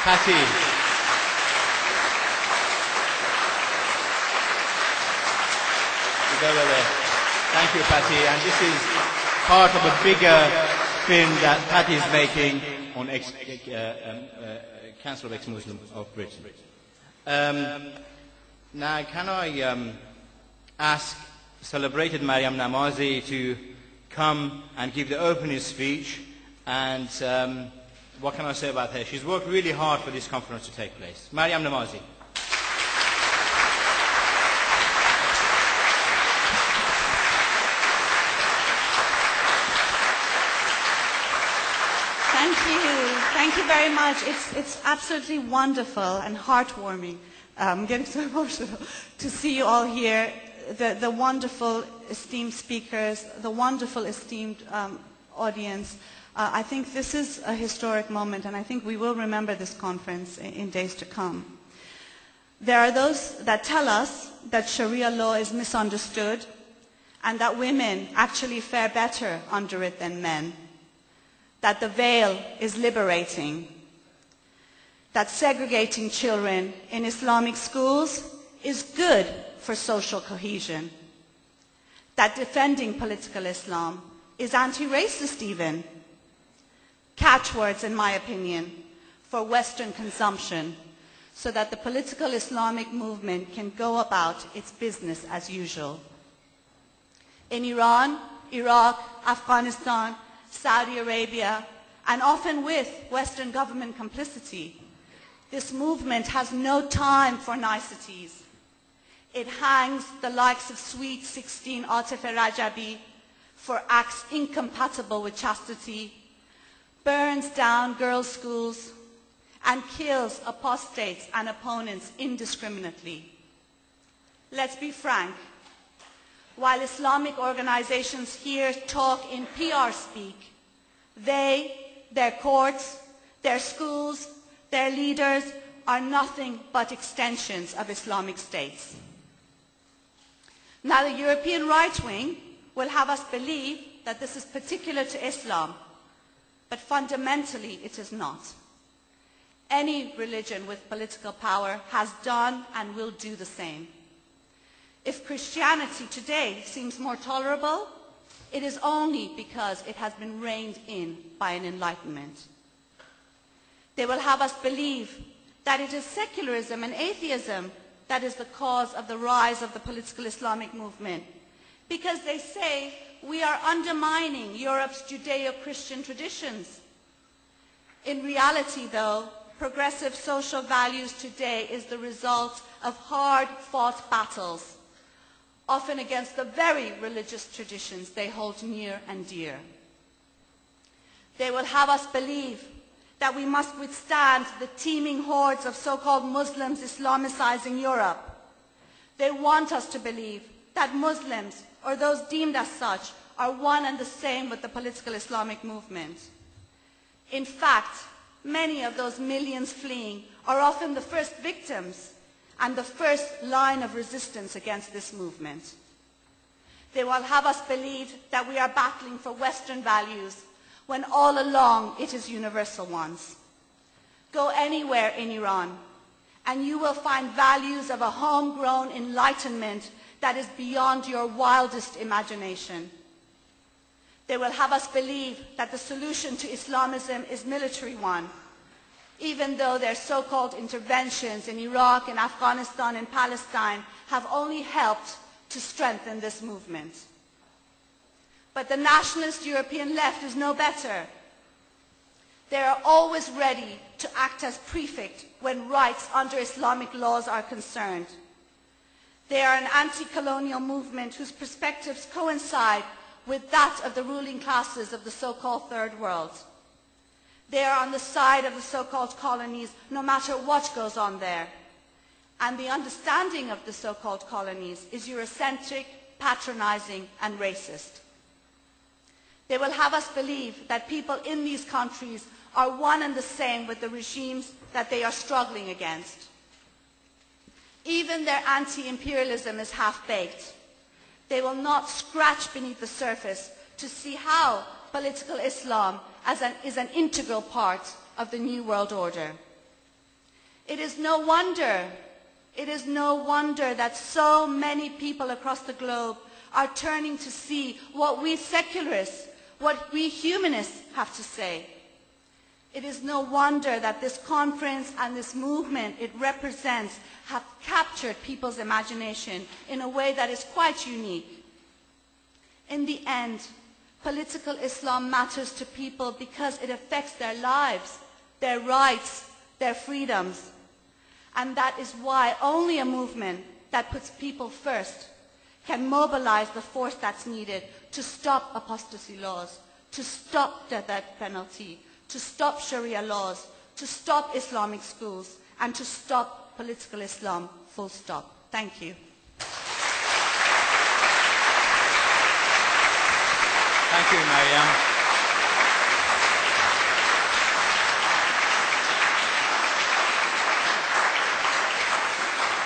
Patty. Go over there. Thank you, Patty. And this is part of a bigger film that Patty is making on Council of Ex-Muslims of Britain. Now, can I ask celebrated Maryam Namazie to come and give the opening speech? And what can I say about her? She's worked really hard for this conference to take place. Maryam Namazie. Thank you very much. It's absolutely wonderful and heartwarming. I'm getting so emotional to see you all here, the wonderful esteemed speakers, the wonderful esteemed audience. I think this is a historic moment, and I think we will remember this conference in days to come. There are those that tell us that Sharia law is misunderstood and that women actually fare better under it than men, that the veil is liberating, that segregating children in Islamic schools is good for social cohesion, that defending political Islam is anti-racist even. Catchwords, in my opinion, for Western consumption so that the political Islamic movement can go about its business as usual. In Iran, Iraq, Afghanistan, Saudi Arabia, and often with Western government complicity, this movement has no time for niceties. It hangs the likes of Sweet 16 Atif Rajabi for acts incompatible with chastity, burns down girls' schools, and kills apostates and opponents indiscriminately. Let's be frank. While Islamic organizations here talk in PR speak, they, their courts, their schools, their leaders are nothing but extensions of Islamic states. Now, the European right wing will have us believe that this is particular to Islam, but fundamentally it is not. Any religion with political power has done and will do the same. If Christianity today seems more tolerable, it is only because it has been reined in by an enlightenment. They will have us believe that it is secularism and atheism that is the cause of the rise of the political Islamic movement, because they say we are undermining Europe's Judeo-Christian traditions. In reality, though, progressive social values today is the result of hard-fought battles, often against the very religious traditions they hold near and dear. They will have us believe that we must withstand the teeming hordes of so-called Muslims Islamicizing Europe. They want us to believe that Muslims, or those deemed as such, are one and the same with the political Islamic movement. In fact, many of those millions fleeing are often the first victims and the first line of resistance against this movement. They will have us believe that we are battling for Western values when all along it is universal ones. Go anywhere in Iran and you will find values of a homegrown enlightenment that is beyond your wildest imagination. They will have us believe that the solution to Islamism is military one, even though their so-called interventions in Iraq and Afghanistan and Palestine have only helped to strengthen this movement. But the nationalist European left is no better. They are always ready to act as prefect when rights under Islamic laws are concerned. They are an anti-colonial movement whose perspectives coincide with that of the ruling classes of the so-called Third World. They are on the side of the so-called colonies no matter what goes on there. And the understanding of the so-called colonies is Eurocentric, patronizing, and racist. They will have us believe that people in these countries are one and the same with the regimes that they are struggling against. Even their anti-imperialism is half-baked. They will not scratch beneath the surface to see how political Islam is an integral part of the New World Order. It is no wonder that so many people across the globe are turning to see what we secularists, what we humanists have to say. It is no wonder that this conference and this movement it represents have captured people's imagination in a way that is quite unique. In the end, political Islam matters to people because it affects their lives, their rights, their freedoms. And that is why only a movement that puts people first can mobilize the force that's needed to stop apostasy laws, to stop the death penalty, to stop Sharia laws, to stop Islamic schools, and to stop political Islam, full stop. Thank you. Thank you, Maryam.